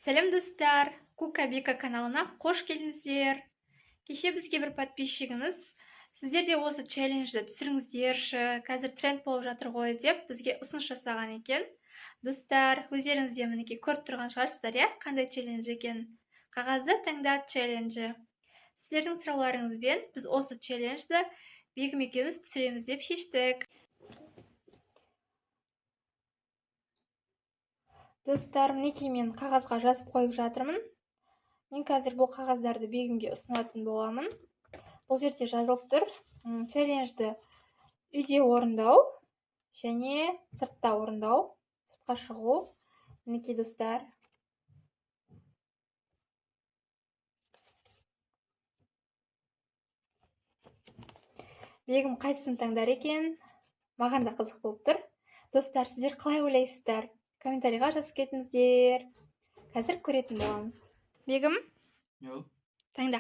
Сәлем достар, Кука Бика каналына қош келдіңіздер. Кеше бізге бір подписчигіміз, сіздер де осы челленджді түсіріңіздерші, қазір тренд болып жатыр ғой деп бізге ұсыныс жасаған екен. Достар, өздеріңіз де мінекей көріп тұрған шығарсыздар, иә, қандай челлендж екен? Қағазды таңдат челленджі. Сіздердің сұрауларыңызбен біз осы челленджді Бегім екеуміз түсіреміз деп шештік. Достар, мінекей мен қағазға жазып қойып жатырмын. Мен қазір бұл қағаздарды Бегімге ұсынатын боламын. Бұл жерде жазылып тұр. Челленджді үйде орындау және сыртта орындау, сыртқа шығу. Мінекей достар. Бегім қайсысын таңдар екен? Маған да қызық болып тұр. Достар, сіздер қалай ойлайсыздар? Комментарийға жазып кетіңіздер. Қазір көретін боламыз. Бегім? Йо. Таңда.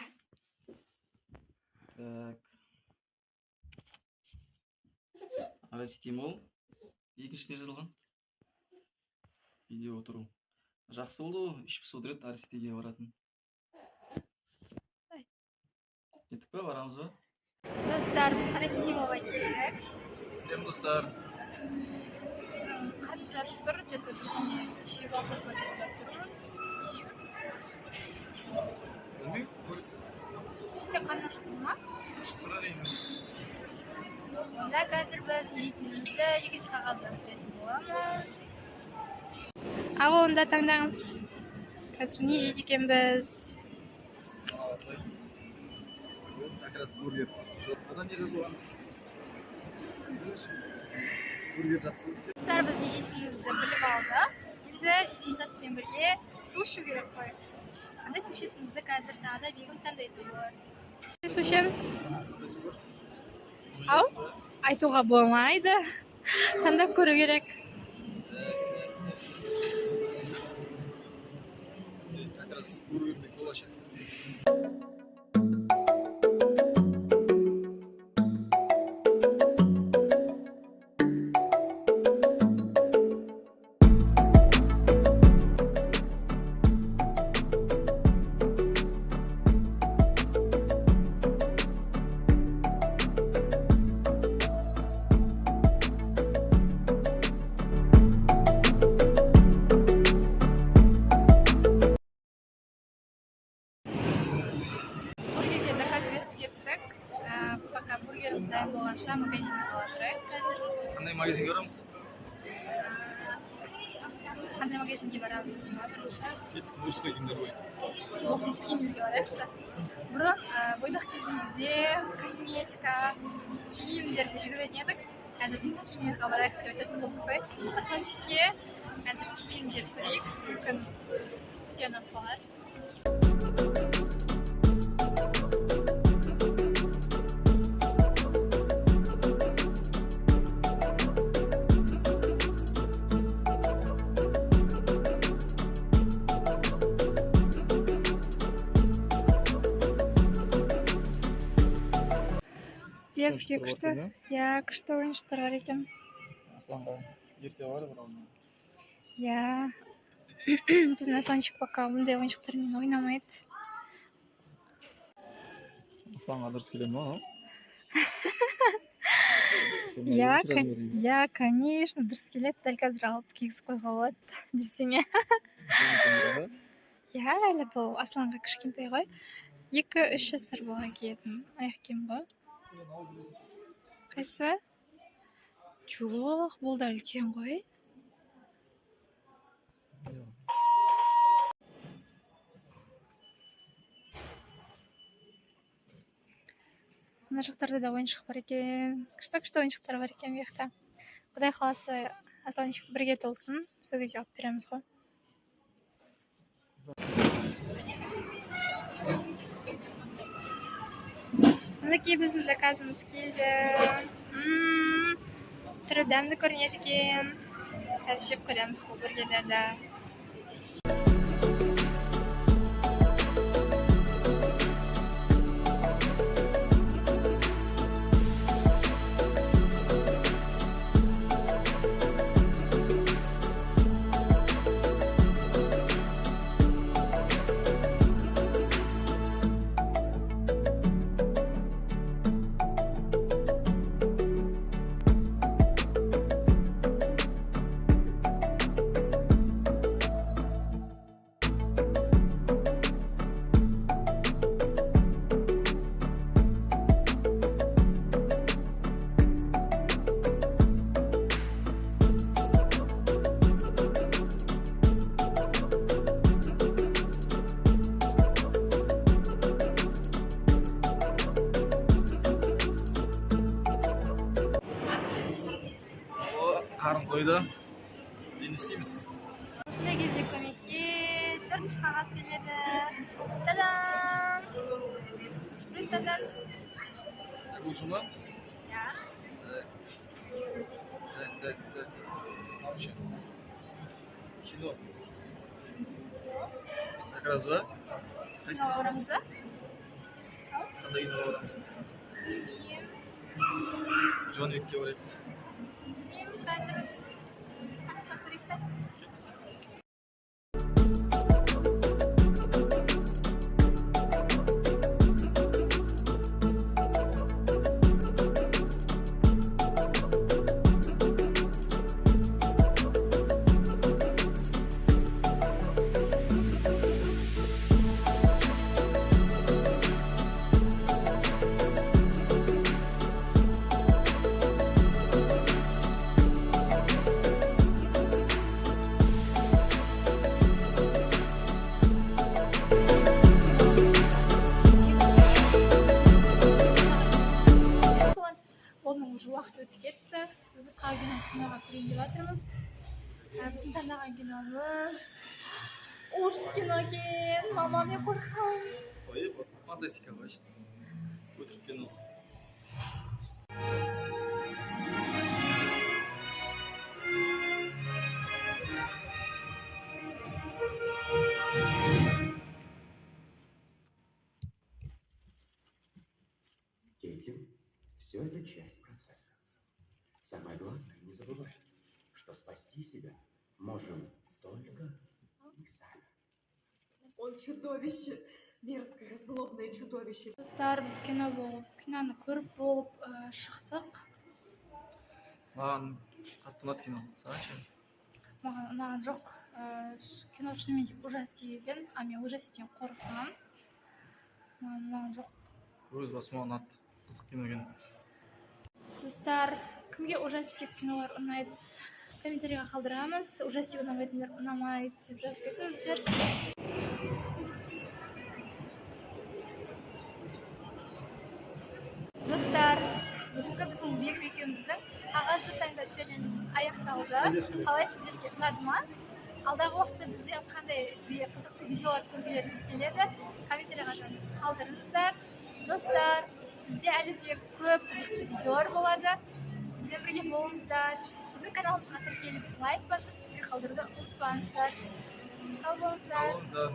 Так. Араситим ол. Екіншіне жазылған. Үйде отыру. Жақсы болды, ішіп судырет Араситеге баратын. Кеттік па, барамыз ба? Достар, біз Араситимова келдік. Сәлем достар. Қат жарып тұр, жеті бізіне ішіп алсақ көзіп тұрмыз. Ешеміз. Білмей, көріп. Сен қаны аштың ма? Аштырар енді. Онда қазір біз екіншімізді екінші қағаздан білетін боламыз. Ал онда таңдаңыз. Қазір не жейді екенбіз? Как раз бургер. Адам не жазылған? Бургер жақсы. Достар, біз не жейтінімізді біліп алдық. Енді жейтін затпен бірге су ішу керек қой. Қандай су ішетінімізді қазір тағы да Бегім таңдайтын болады. Су ішеміз? Ау, айтуға болмайды. Таңдап көру керек. Как раз бургерный колашек. Пока бургеріміз дайын болғанша магазинге қалашырайық қазір. Қандай магазинге барамыз? Қандай магазинге барамыз ма бірінші? Кеттік, мужской киімдер ғой. Жоқ, мужской киімге барайықшы. Бұрын бойдақ кезімізде косметика, киімдерді жүргізетін едік. Қазір біз киімдерге барайық деп айтатын болдық қой. Асанчикке қазір киімдер көрейік. Мүмкін бізге ұнап қалар. Детский күшті. Я, күшті ойыншықтар бар екен. Асланға ерте бар бұралына. Я, біздің Асланчик пока мұндай ойыншықтармен ойнамайды. Асланға дұрыс келем ма? Я, конечно, дұрыс келеді. Дәл қазір алып кигізіп қойға болады десеме. Я, әлі бұл Асланға кішкентай ғой. 2-3 жасар болған киетін аяқ киім ғой. Қайсы? Жоқ, бұл да үлкен ғой. Мына жақтарда да ойыншық бар екен. Күшті ойыншықтар бар екен бияқта. Құдай қаласа Асланчик бірге толсын. Сол кезде алып береміз ғой. Мінекей біздің заказымыз келді. Түрі дәмді көрінеді екен. Қазір жеп көреміз бұл бургерлерді. Қарын тойды. Енді істейміз. Осындай кезде көмекке 4-ші қағаз келеді. Та-дам! Тадан. Слушай, ма? Я. Так. Вообще. Кино. Как раз, да? Кино көреміз бе? Қандай кино барамыз? Джон Уикке барайық. Қазір қашан көрейік та? Оның уже уақыт өтіп кетті. Біз қалған киноға кірейін деп жатырмыз. Біздің таңдаған киномыз ужас кино екен. Мама, мен қорқамын. Ой, фантастика вообще. Өтірік кино. Кейтлин, все это часть процесса. Самое главное, не забывай, что спасти себя можем только мы сами. Он чудовище, мерзкое, злобное чудовище. Достар, біз киноны көріп болып шықтық. Маған қатты ұнады кино. Саған ше? Маған ұнаған жоқ. Кино шынымен де ужас екен. Мен ужастен қорқамын. Маған ұнаған жоқ. Өз басыма ұнады. Қызық кино екен. Достар, кімге ужастик кинолар ұнайды? Комментарийға қалдырамыз. Ужастик ұнамайтындар ұнамайды деп жазып кетіңіздер. Достар, бүгінгі біздің Берік екеуміздің қағазды таңда челленджіміз аяқталды. Қалай, сіздерге ұнады ма? Алдағы уақытта бізден қандай қызықты видеолар көргілеріңіз келеді? Комментарийға жазып қалдырыңыздар. Достар, бізде әлі де көп қызықты видеолар болады. Бізбен бірге болыңыздар. Біздің каналымызға тіркеліп лайк басып қалдыруды ұмытпаңыздар. Сау болыңыздар.